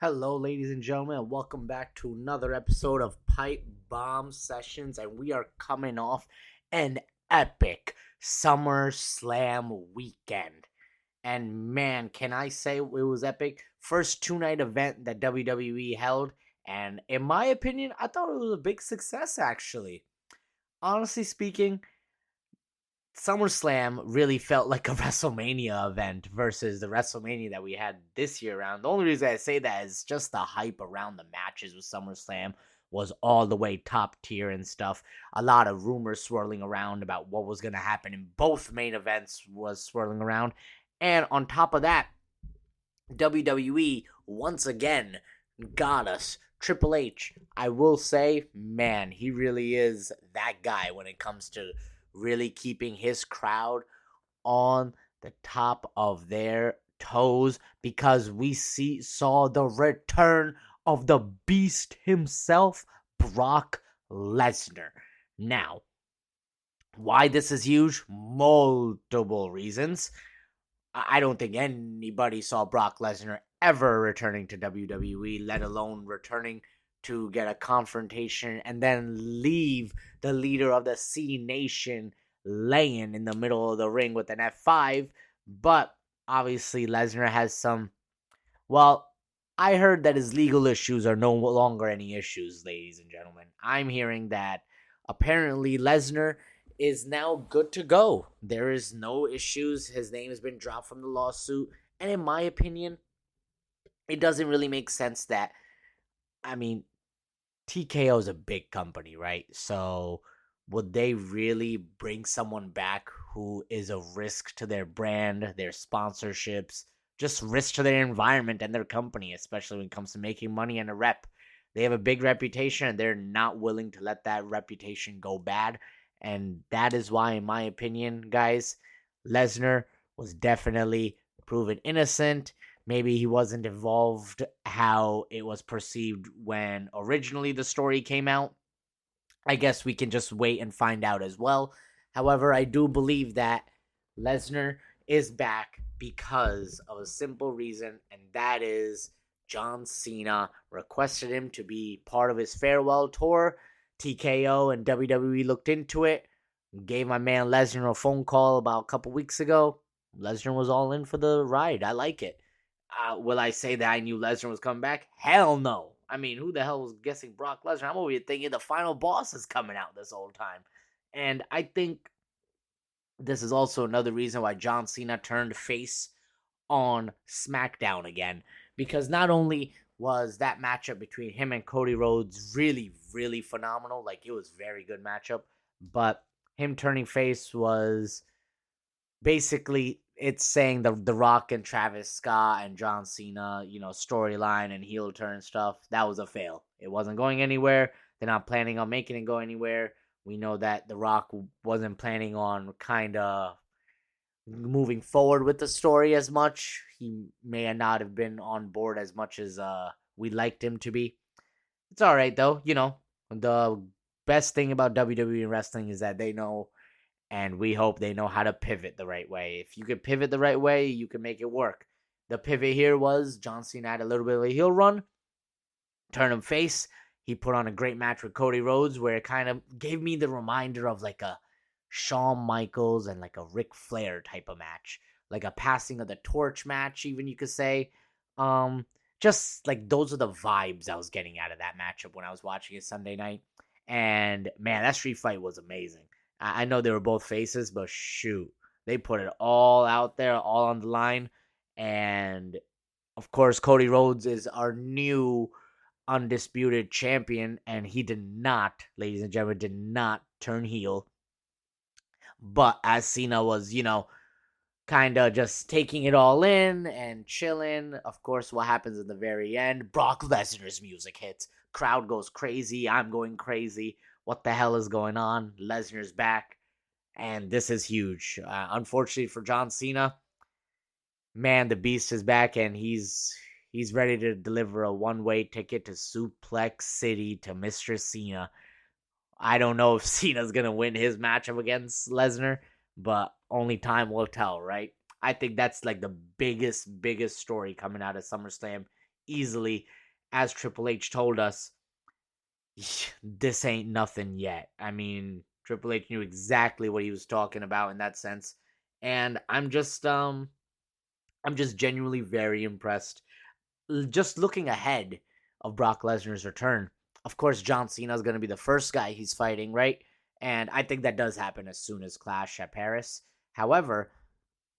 Hello, ladies and gentlemen, and welcome back to another episode of Pipe Bomb Sessions. And we are coming off an epic SummerSlam weekend. And man, can I say it was epic? First two-night event that WWE held, and in my opinion, I thought it was a big success actually. Honestly speaking, SummerSlam really felt like a WrestleMania event versus the WrestleMania that we had this year around. The only reason I say that is just the hype around the matches with SummerSlam was all the way top tier and stuff. A lot of rumors swirling around about what was going to happen in both main events was swirling around. And on top of that, WWE once again got us. Triple H, I will say, man, he really is that guy when it comes to really keeping his crowd on the top of their toes because we saw the return of the beast himself, Brock Lesnar. Now, why this is huge? Multiple reasons. I don't think anybody saw Brock Lesnar ever returning to WWE, let alone returning to get a confrontation and then leave the leader of the C Nation laying in the middle of the ring with an F5. But obviously, Lesnar has some. Well, I heard that his legal issues are no longer any issues, ladies and gentlemen. I'm hearing that apparently Lesnar is now good to go. There is no issues. His name has been dropped from the lawsuit. And in my opinion, it doesn't really make sense that, I mean, TKO is a big company, right? So would they really bring someone back who is a risk to their brand, their sponsorships, just risk to their environment and their company, especially when it comes to making money and a rep? They have a big reputation and they're not willing to let that reputation go bad. And that is why, in my opinion, guys, Lesnar was definitely proven innocent. Maybe he wasn't involved how it was perceived when originally the story came out. I guess we can just wait and find out as well. However, I do believe that Lesnar is back because of a simple reason, and that is John Cena requested him to be part of his farewell tour. TKO and WWE looked into it, gave my man Lesnar a phone call about a couple weeks ago. Lesnar was all in for the ride. I like it. Will I say that I knew Lesnar was coming back? Hell no. I mean, who the hell was guessing Brock Lesnar? I'm over here thinking the final boss is coming out this whole time. And I think this is also another reason why John Cena turned face on SmackDown again. Because not only was that matchup between him and Cody Rhodes really, really phenomenal, like it was a very good matchup, but him turning face was basically it's saying the Rock and Travis Scott and John Cena, storyline and heel turn stuff, that was a fail. It wasn't going anywhere. They're not planning on making it go anywhere. We know that The Rock wasn't planning on kind of moving forward with the story as much. He may not have been on board as much as we liked him to be. It's all right though. The best thing about WWE wrestling is that they know, and we hope they know how to pivot the right way. If you can pivot the right way, you can make it work. The pivot here was John Cena had a little bit of a heel run, turn him face. He put on a great match with Cody Rhodes where it kind of gave me the reminder of like a Shawn Michaels and like a Ric Flair type of match. Like a passing of the torch match, even you could say. Um, just like those are the vibes I was getting out of that matchup when I was watching it Sunday night. And man, that street fight was amazing. I know they were both faces, but shoot, they put it all out there, all on the line. And of course, Cody Rhodes is our new undisputed champion, and he did not, ladies and gentlemen, did not turn heel. But as Cena was, kind of just taking it all in and chilling. Of course, what happens in the very end? Brock Lesnar's music hits. Crowd goes crazy. I'm going crazy. What the hell is going on? Lesnar's back. And this is huge. Unfortunately for John Cena, man, the Beast is back and he's ready to deliver a one-way ticket to Suplex City to Mr. Cena. I don't know if Cena's going to win his matchup against Lesnar, but only time will tell, right? I think that's like the biggest story coming out of SummerSlam. easily, as Triple H told us, this ain't nothing yet. I mean, Triple H knew exactly what he was talking about in that sense. And I'm just genuinely very impressed. Just looking ahead of Brock Lesnar's return. Of course, John Cena is going to be the first guy he's fighting, right? And I think that does happen as soon as Clash at Paris. However,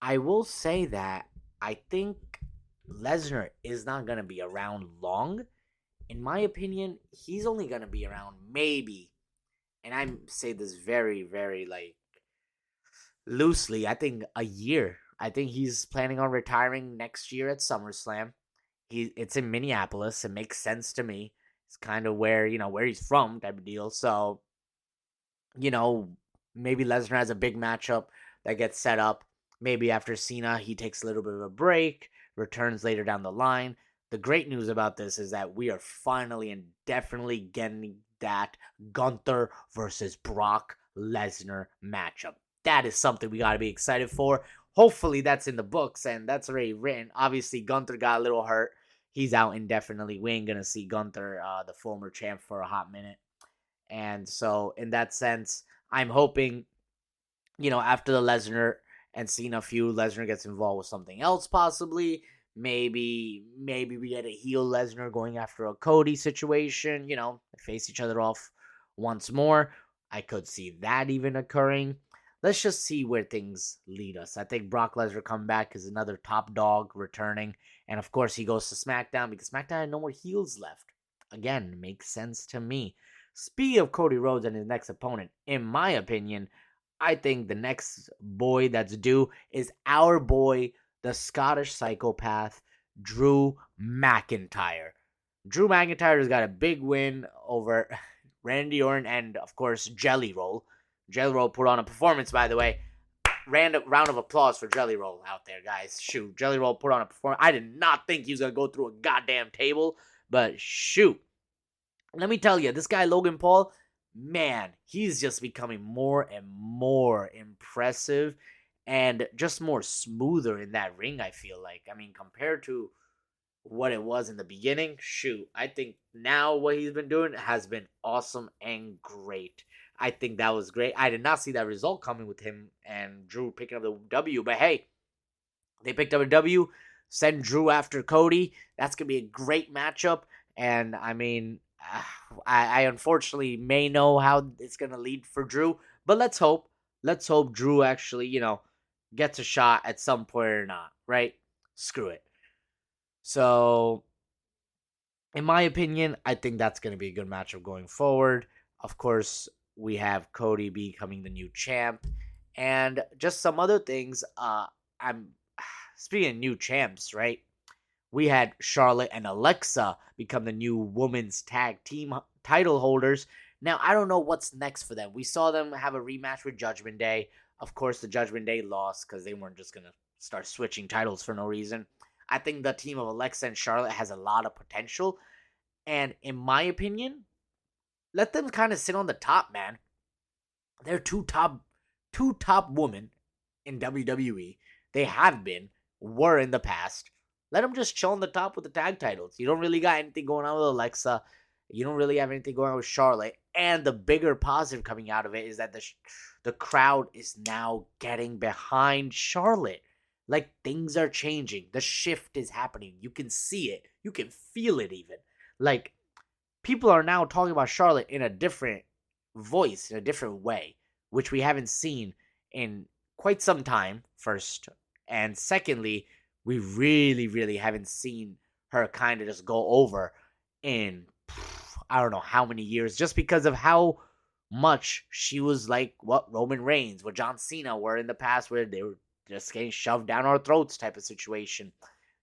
I will say that I think Lesnar is not going to be around long. In my opinion, he's only going to be around maybe, and I say this very, very like loosely, I think a year. I think he's planning on retiring next year at SummerSlam. It's in Minneapolis. It makes sense to me. It's kind of where, where he's from type of deal. So, you know, maybe Lesnar has a big matchup that gets set up. Maybe after Cena, he takes a little bit of a break, returns later down the line. The great news about this is that we are finally and definitely getting that Gunther versus Brock Lesnar matchup. That is something we got to be excited for. Hopefully that's in the books and that's already written. Obviously, Gunther got a little hurt. He's out indefinitely. We ain't going to see Gunther, the former champ, for a hot minute. And so, in that sense, I'm hoping, after the Lesnar and Cena feud, Lesnar gets involved with something else possibly. Maybe we get a heel Lesnar going after a Cody situation, face each other off once more. I could see that even occurring. Let's just see where things lead us. I think Brock Lesnar come back is another top dog returning. And of course, he goes to SmackDown because SmackDown had no more heels left. Again, makes sense to me. Speaking of Cody Rhodes and his next opponent, in my opinion, I think the next boy that's due is our boy, the Scottish psychopath, Drew McIntyre. Drew McIntyre has got a big win over Randy Orton and, of course, Jelly Roll. Jelly Roll put on a performance, by the way. Round of applause for Jelly Roll out there, guys. Shoot, Jelly Roll put on a performance. I did not think he was going to go through a goddamn table, but shoot. Let me tell you, this guy, Logan Paul, man, he's just becoming more and more impressive and just more smoother in that ring, I feel like. I mean, compared to what it was in the beginning, shoot, I think now what he's been doing has been awesome and great. I think that was great. I did not see that result coming with him and Drew picking up the W, but hey, they picked up a W. Send Drew after Cody. That's going to be a great matchup. And I mean, I unfortunately may know how it's going to lead for Drew, but let's hope. Let's hope Drew actually, gets a shot at some point or not, right? Screw it. So, in my opinion, I think that's going to be a good matchup going forward. Of course, we have Cody becoming the new champ, and just some other things. I'm speaking of new champs, right? We had Charlotte and Alexa become the new women's tag team title holders. Now, I don't know what's next for them. We saw them have a rematch with Judgment Day. Of course, the Judgment Day lost because they weren't just going to start switching titles for no reason. I think the team of Alexa and Charlotte has a lot of potential. And in my opinion, let them kind of sit on the top, man. They're two top women in WWE. They have been, were in the past. Let them just chill on the top with the tag titles. You don't really got anything going on with Alexa. You don't really have anything going on with Charlotte. And the bigger positive coming out of it is that the crowd is now getting behind Charlotte. Like, things are changing. The shift is happening. You can see it. You can feel it even. Like, people are now talking about Charlotte in a different voice, in a different way, which we haven't seen in quite some time, first. And secondly, we really, really haven't seen her kind of just go over in, I don't know how many years, just because of how much she was like what Roman Reigns, what John Cena were in the past, where they were just getting shoved down our throats type of situation.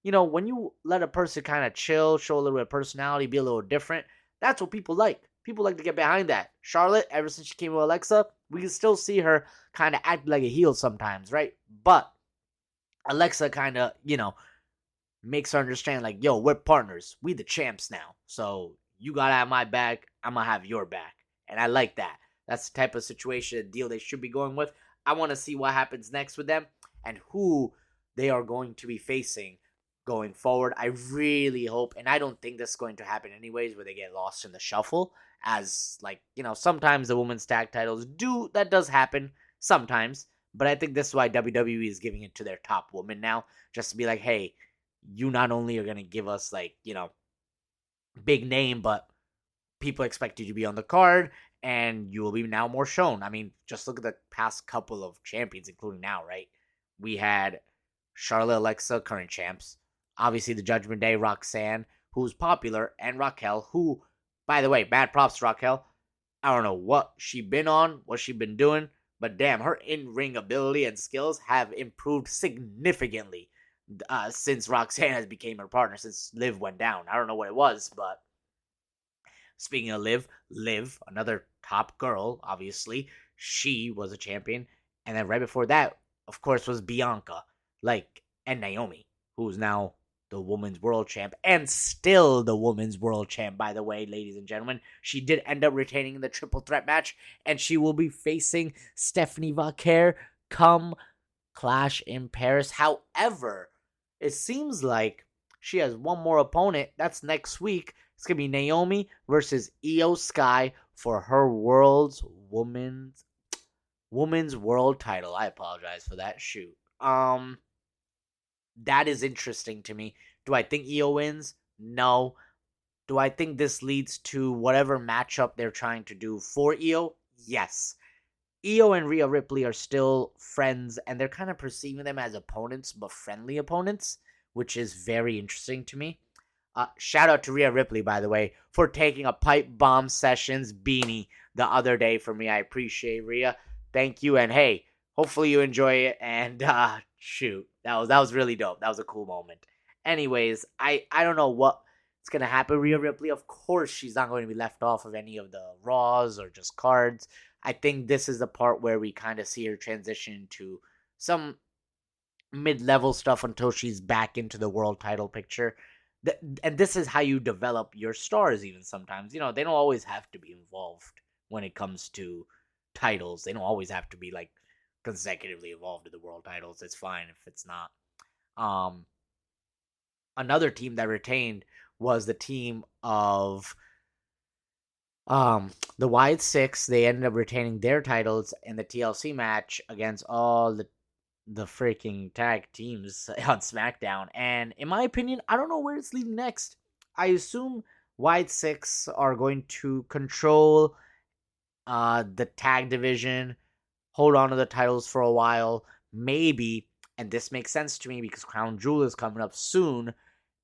When you let a person kind of chill, show a little bit of personality, be a little different, that's what people like. People like to get behind that. Charlotte, ever since she came with Alexa, we can still see her kind of act like a heel sometimes, right? But Alexa kind of, makes her understand, like, yo, we're partners. We the champs now. So you got to have my back. I'm going to have your back. And I like that. That's the type of situation, deal they should be going with. I want to see what happens next with them and who they are going to be facing going forward. I really hope, and I don't think this is going to happen anyways, where they get lost in the shuffle. As like sometimes the women's tag titles do that does happen sometimes, but I think this is why WWE is giving it to their top woman now, just to be like, hey, you not only are gonna give us like big name, but people expect you to be on the card, and you will be now more shown. I mean, just look at the past couple of champions, including now, right? We had Charlotte, Alexa, current champs. Obviously, the Judgment Day, Roxanne, who's popular, and Raquel, who, by the way, bad props to Raquel. I don't know what she been on, what she been doing, but damn, her in-ring ability and skills have improved significantly since Roxanne has became her partner, since Liv went down. I don't know what it was, but speaking of Liv, another top girl, obviously, she was a champion. And then right before that, of course, was Bianca, and Naomi, who's now the women's world champ, and still the women's world champ, by the way, ladies and gentlemen. She did end up retaining the triple threat match, and she will be facing Stephanie Vaquer come Clash in Paris. However, it seems like she has one more opponent. That's next week. It's gonna be Naomi versus Io Sky for her women's world title. I apologize for that. Shoot. That is interesting to me. Do I think Io wins? No. Do I think this leads to whatever matchup they're trying to do for Io? Yes. Io and Rhea Ripley are still friends, and they're kind of perceiving them as opponents, but friendly opponents, which is very interesting to me. Shout out to Rhea Ripley, by the way, for taking a Pipe Bomb Sessions beanie the other day for me. I appreciate Rhea. Thank you, and hey, hopefully you enjoy it. And shoot, that was really dope. That was a cool moment. Anyways, I don't know what's gonna happen. Rhea Ripley, of course, she's not going to be left off of any of the Raws or just cards. I think this is the part where we kind of see her transition to some mid-level stuff until she's back into the world title picture. And this is how you develop your stars even sometimes. They don't always have to be involved when it comes to titles. They don't always have to be like consecutively involved in the world titles. It's fine if it's not. Another team that retained was the team of the Wyatt Six. They ended up retaining their titles in the TLC match against all the freaking tag teams on SmackDown. And in my opinion, I don't know where it's leading next. I assume Wyatt Six are going to control the tag division, hold on to the titles for a while, maybe, and this makes sense to me because Crown Jewel is coming up soon.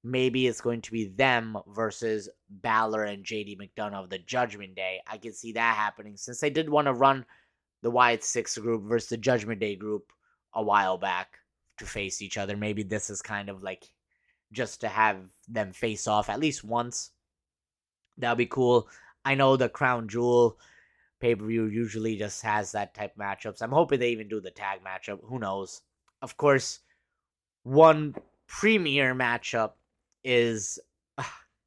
Maybe it's going to be them versus Balor and JD McDonough of the Judgment Day. I can see that happening since they did want to run the Wyatt Six group versus the Judgment Day group a while back to face each other. Maybe this is kind of like just to have them face off at least once. That would be cool. I know the Crown Jewel pay-per-view usually just has that type of matchups. I'm hoping they even do the tag matchup. Who knows? Of course, one premier matchup is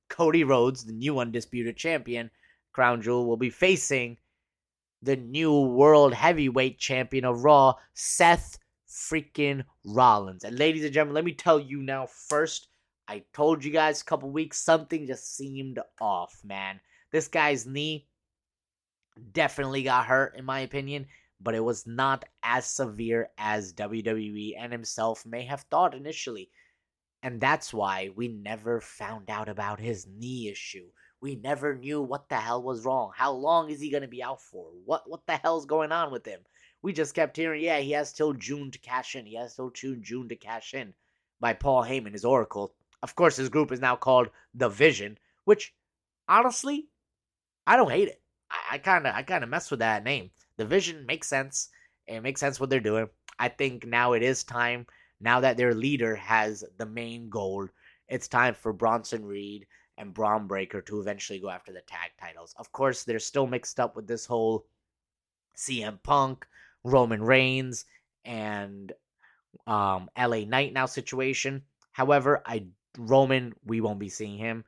Cody Rhodes, the new undisputed champion. Crown Jewel will be facing the new world heavyweight champion of Raw, Seth freaking Rollins. And ladies and gentlemen, let me tell you now first, I told you guys a couple weeks, something just seemed off, man. This guy's knee definitely got hurt, in my opinion, but it was not as severe as WWE and himself may have thought initially. And that's why we never found out about his knee issue. We never knew what the hell was wrong. How long is he going to be out for? What the hell's going on with him? We just kept hearing, yeah, he has till June to cash in. He has till June to cash in by Paul Heyman, his Oracle. Of course, his group is now called The Vision, which, honestly, I don't hate it. I kind of mess with that name. The Vision makes sense. It makes sense what they're doing. I think now it is time. Now that their leader has the main goal, it's time for Bronson Reed and Braun Breaker to eventually go after the tag titles. Of course, they're still mixed up with this whole CM Punk, Roman Reigns, and LA Knight now situation. However, Roman, we won't be seeing him.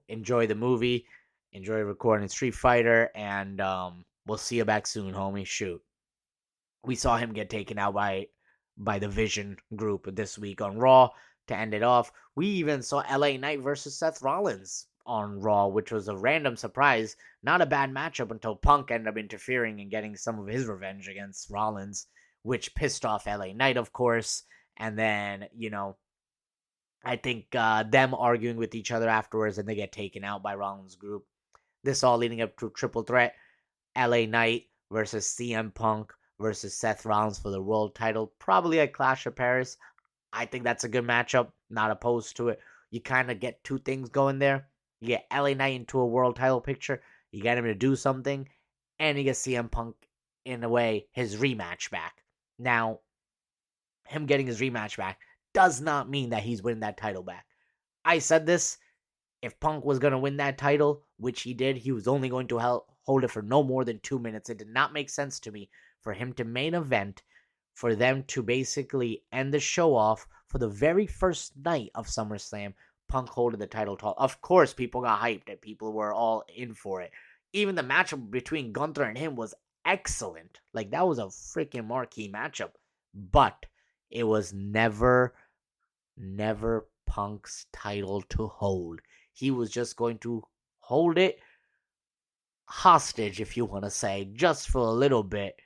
Enjoy the movie. Enjoy recording Street Fighter, and we'll see you back soon, homie. Shoot. We saw him get taken out by the Vision group this week on Raw. to end it off. We even saw LA Knight versus Seth Rollins on Raw, which was a random surprise. Not a bad matchup until Punk ended up interfering and getting some of his revenge against Rollins, which pissed off LA Knight, of course. And then, I think them arguing with each other afterwards and they get taken out by Rollins' group. This all leading up to a triple threat. LA Knight versus CM Punk versus Seth Rollins for the world title. Probably a Clash of Paris. I think that's a good matchup. Not opposed to it. You kind of get two things going there. You get LA Knight into a world title picture. You get him to do something. And you get CM Punk, in a way, his rematch back. Now, him getting his rematch back does not mean that he's winning that title back. I said this. If Punk was going to win that title, which he did, he was only going to hold it for no more than 2 minutes. It did not make sense to me for him to main event, for them to basically end the show off for the very first night of SummerSlam, Punk holding the title tall. Of course, people got hyped and people were all in for it. Even the matchup between Gunther and him was excellent. Like, that was a freaking marquee matchup. But it was never Punk's title to hold. He was just going to hold it hostage, if you want to say, just for a little bit,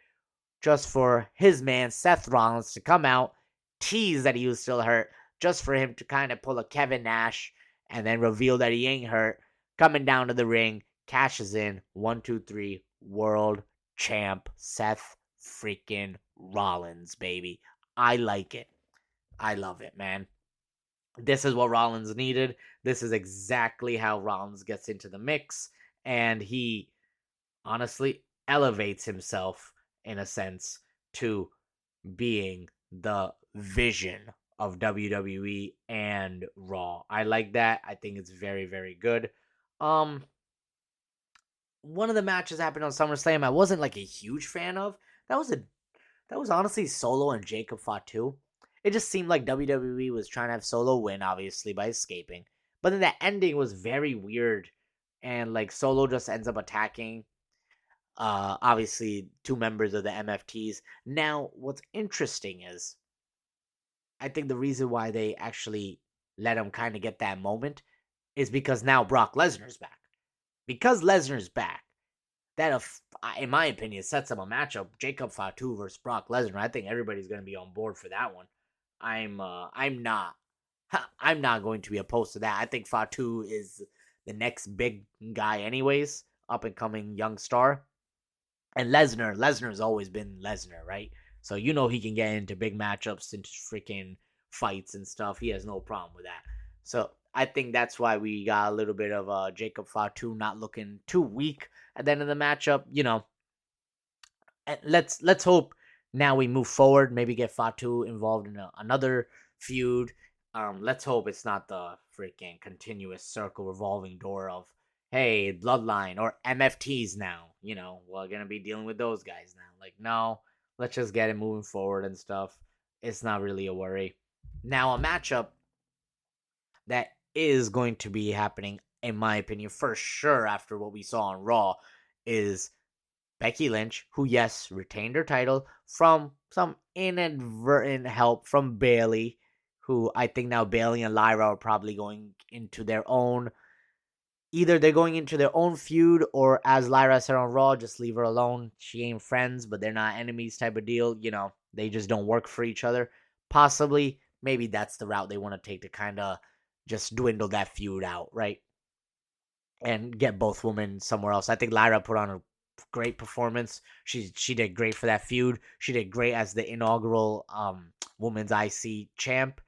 just for his man Seth Rollins to come out, tease that he was still hurt, just for him to kind of pull a Kevin Nash and then reveal that he ain't hurt, coming down to the ring, cashes in, 1, 2, 3, world champ Seth freaking Rollins, baby. I like it. I love it, man. This is what Rollins needed. This is exactly how Rollins gets into the mix. And he honestly elevates himself, in a sense, to being the vision of WWE and Raw. I like that. I think it's very, very good. One of the matches happened on SummerSlam I wasn't like a huge fan of. That was honestly Solo and Jacob Fatu. It just seemed like WWE was trying to have Solo win, obviously, by escaping. But then the ending was very weird. And, like, Solo just ends up attacking, obviously, two members of the MFTs. Now, what's interesting is, I think the reason why they actually let him kind of get that moment is because now Brock Lesnar's back. Because Lesnar's back, that, in my opinion, sets up a matchup. Jacob Fatu versus Brock Lesnar. I think everybody's going to be on board for that one. I'm not going to be opposed to that. I think Fatu is the next big guy anyways, up and coming young star. And Lesnar's always been Lesnar, right? So he can get into big matchups, into freaking fights and stuff. He has no problem with that. So I think that's why we got a little bit of Jacob Fatu not looking too weak at the end of the matchup. And let's hope now we move forward, maybe get Fatu involved in another feud. Let's hope it's not the freaking continuous circle revolving door of, hey, Bloodline or MFTs now. We're going to be dealing with those guys now. Like, no, let's just get it moving forward and stuff. It's not really a worry. Now, a matchup that is going to be happening, in my opinion, for sure after what we saw on Raw, is Becky Lynch, who, yes, retained her title from some inadvertent help from Bayley, who I think now Bayley and Lyra are probably going into their own. Either they're going into their own feud, or as Lyra said on Raw, just leave her alone. She ain't friends, but they're not enemies type of deal. They just don't work for each other. Possibly, maybe that's the route they want to take to kind of just dwindle that feud out, right? And get both women somewhere else. I think Lyra put on a great performance. She did great for that feud. She did great as the inaugural women's IC champ.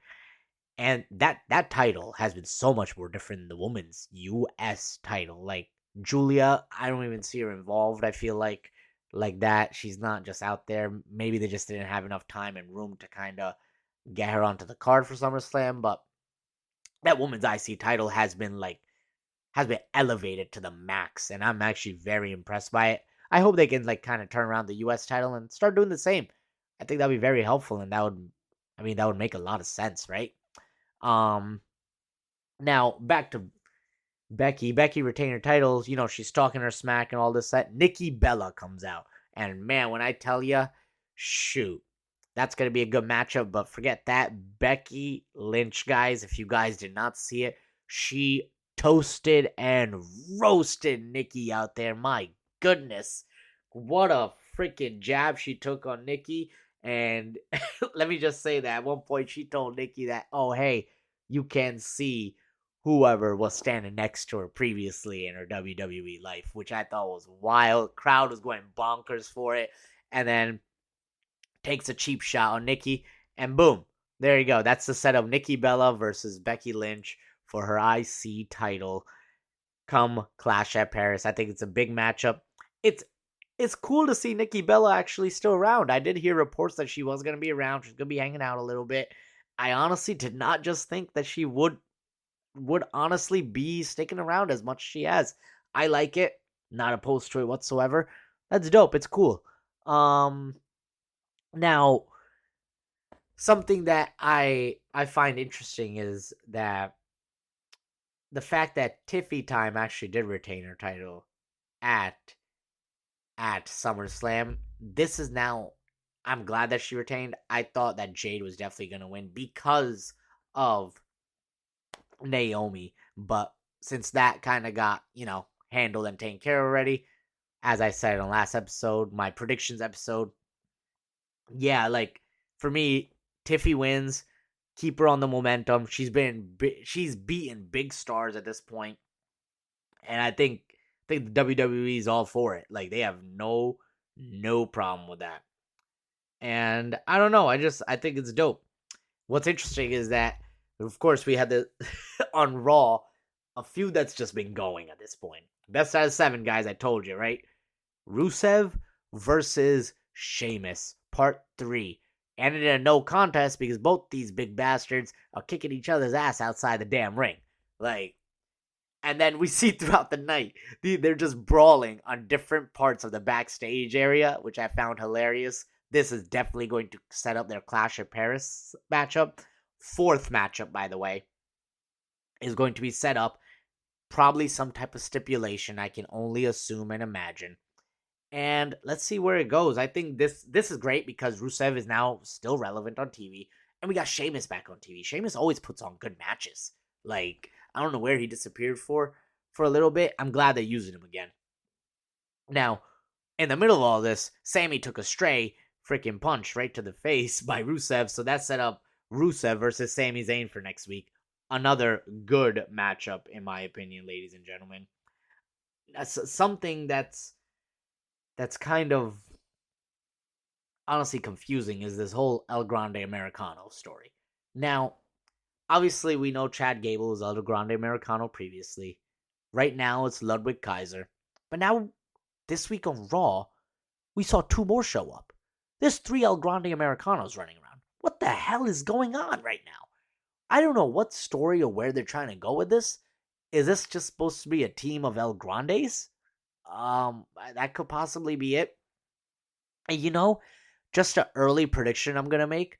And that title has been so much more different than the women's US title. Like, Julia, I don't even see her involved, I feel like that. She's not just out there. Maybe they just didn't have enough time and room to kind of get her onto the card for SummerSlam. But that women's IC title has been elevated to the max. And I'm actually very impressed by it. I hope they can kind of turn around the US title and start doing the same. I think that'd be very helpful, and that would make a lot of sense, right? Now back to Becky. Becky retained her titles. She's talking her smack and all this. That Nikki Bella comes out, and man, when I tell you, shoot, That's going to be a good matchup, but forget that. Becky Lynch, guys, if you guys did not see it, she toasted and roasted Nikki out there. My goodness. What a freaking jab she took on Nikki. And let me just say that at one point she told Nikki that, oh, hey, you can see whoever was standing next to her previously in her WWE life, which I thought was wild. Crowd was going bonkers for it. And then takes a cheap shot on Nikki, and boom, there you go. That's the setup. Nikki Bella versus Becky Lynch for her IC title come Clash at Paris. I think it's a big matchup. It's it's cool to see Nikki Bella actually still around. I did hear reports that she was going to be around. She's going to be hanging out a little bit. I honestly did not just think that she would honestly be sticking around as much as she has. I like it. Not opposed to it whatsoever. That's dope. It's cool. Now something that I find interesting is that the fact that Tiffy Time actually did retain her title at SummerSlam. This is now I'm glad that she retained. I thought that Jade was definitely going to win because of Naomi, but since that kind of got, handled and taken care of already, as I said in the last episode, my predictions episode, yeah, like for me, Tiffy wins. Keep her on the momentum. She's beaten big stars at this point, and I think the WWE is all for it. Like they have no problem with that. And I don't know. I think it's dope. What's interesting is that of course we had the on Raw a feud that's just been going at this point. Best out of 7 guys. I told you right. Rusev versus Sheamus, part 3. Ended in a no contest because both these big bastards are kicking each other's ass outside the damn ring. Like, and then we see throughout the night, they're just brawling on different parts of the backstage area, which I found hilarious. This is definitely going to set up their Clash of Paris matchup. 4th matchup, by the way, is going to be set up. Probably some type of stipulation, I can only assume and imagine. And let's see where it goes. I think this is great because Rusev is now still relevant on TV. And we got Sheamus back on TV. Sheamus always puts on good matches. Like, I don't know where he disappeared for a little bit. I'm glad they're using him again. Now, in the middle of all this, Sammy took a stray freaking punch right to the face by Rusev. So that set up Rusev versus Sami Zayn for next week. Another good matchup, in my opinion, ladies and gentlemen. That's something that's kind of honestly confusing is this whole El Grande Americano story. Now, obviously, we know Chad Gable was El Grande Americano previously. Right now, it's Ludwig Kaiser. But now, this week on Raw, we saw 2 more show up. There's 3 El Grande Americanos running around. What the hell is going on right now? I don't know what story or where they're trying to go with this. Is this just supposed to be a team of El Grandes? That could possibly be it. And just an early prediction I'm gonna make.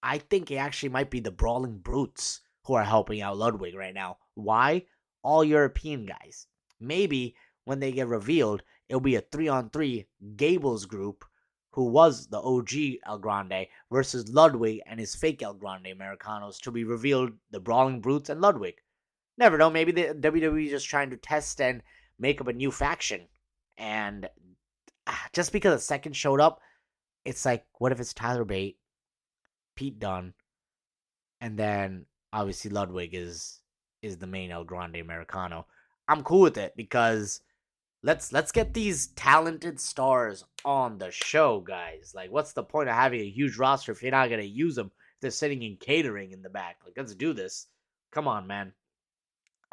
I think it actually might be the Brawling Brutes who are helping out Ludwig right now. Why? All European guys. Maybe when they get revealed, it'll be a 3-on-3 Gables group who was the OG El Grande versus Ludwig and his fake El Grande Americanos to be revealed the Brawling Brutes and Ludwig. Never know, maybe the WWE is just trying to test and make up a new faction. And just because a second showed up, it's like, what if it's Tyler Bate, Pete Dunne, and then obviously Ludwig is the main El Grande Americano. I'm cool with it because let's get these talented stars on the show, guys. Like, what's the point of having a huge roster if you're not gonna use them? If they're sitting in catering in the back. Like, let's do this. Come on, man.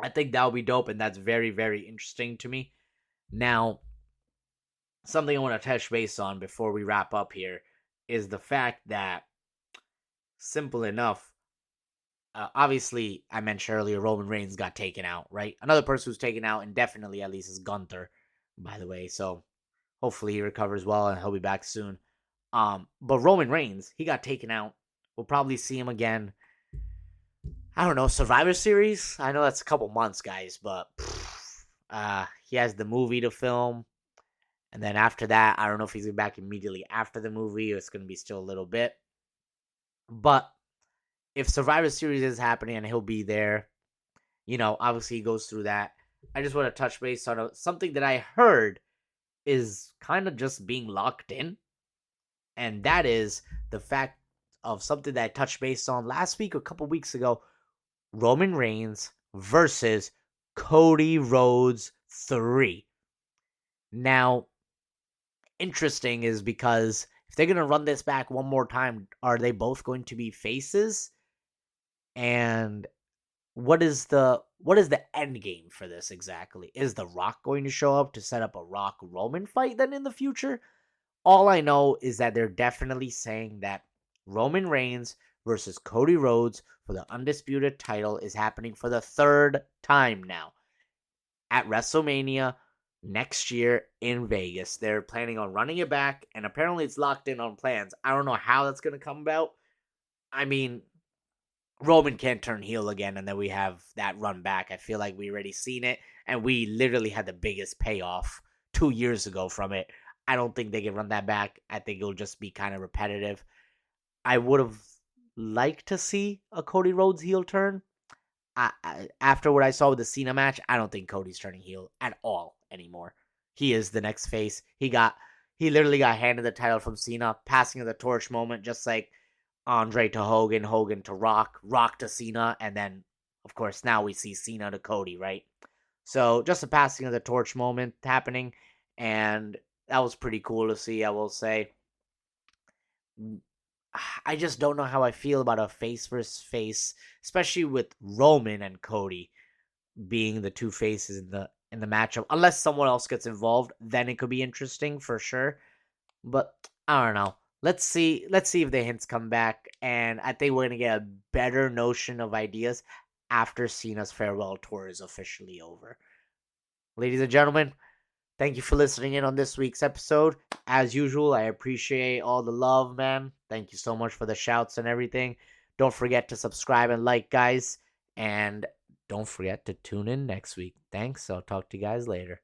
I think that would be dope, and that's very, very interesting to me. Now, something I want to touch base on before we wrap up here is the fact that, simple enough, obviously, I mentioned earlier, Roman Reigns got taken out, right? Another person who's taken out indefinitely, at least, is Gunther, by the way. So hopefully he recovers well and he'll be back soon. But Roman Reigns, he got taken out. We'll probably see him again. I don't know, Survivor Series? I know that's a couple months, guys, but he has the movie to film. And then after that, I don't know if he's going to be back immediately after the movie or it's going to be still a little bit. But if Survivor Series is happening and he'll be there, obviously he goes through that. I just want to touch base on something that I heard is kind of just being locked in, and that is the fact of something that I touched base on last week or a couple weeks ago: Roman Reigns versus Cody Rhodes 3. Now, interesting is because if they're going to run this back one more time, are they both going to be faces? And what is the end game for this exactly? Is The Rock going to show up to set up a Rock Roman fight then in the future? All I know is that they're definitely saying that Roman Reigns versus Cody Rhodes for the undisputed title is happening for the third time now at WrestleMania next year in Vegas. They're planning on running it back, and apparently it's locked in on plans. I don't know how that's going to come about. I mean, Roman can't turn heel again, and then we have that run back. I feel like we already seen it, and we literally had the biggest payoff 2 years ago from it. I don't think they can run that back. I think it'll just be kind of repetitive. I would have liked to see a Cody Rhodes heel turn. After what I saw with the Cena match, I don't think Cody's turning heel at all anymore. He is the next face. He literally got handed the title from Cena, passing of the torch moment, just like Andre to Hogan, Hogan to Rock, Rock to Cena, and then of course now we see Cena to Cody, right? So just a passing of the torch moment happening, and that was pretty cool to see, I will say. I just don't know how I feel about a face versus face, especially with Roman and Cody being the two faces in the matchup. Unless someone else gets involved, then it could be interesting for sure. But I don't know. Let's see. Let's see if the hints come back, and I think we're gonna get a better notion of ideas after Cena's farewell tour is officially over. Ladies and gentlemen, thank you for listening in on this week's episode. As usual, I appreciate all the love, man. Thank you so much for the shouts and everything. Don't forget to subscribe and like, guys. And don't forget to tune in next week. Thanks. I'll talk to you guys later.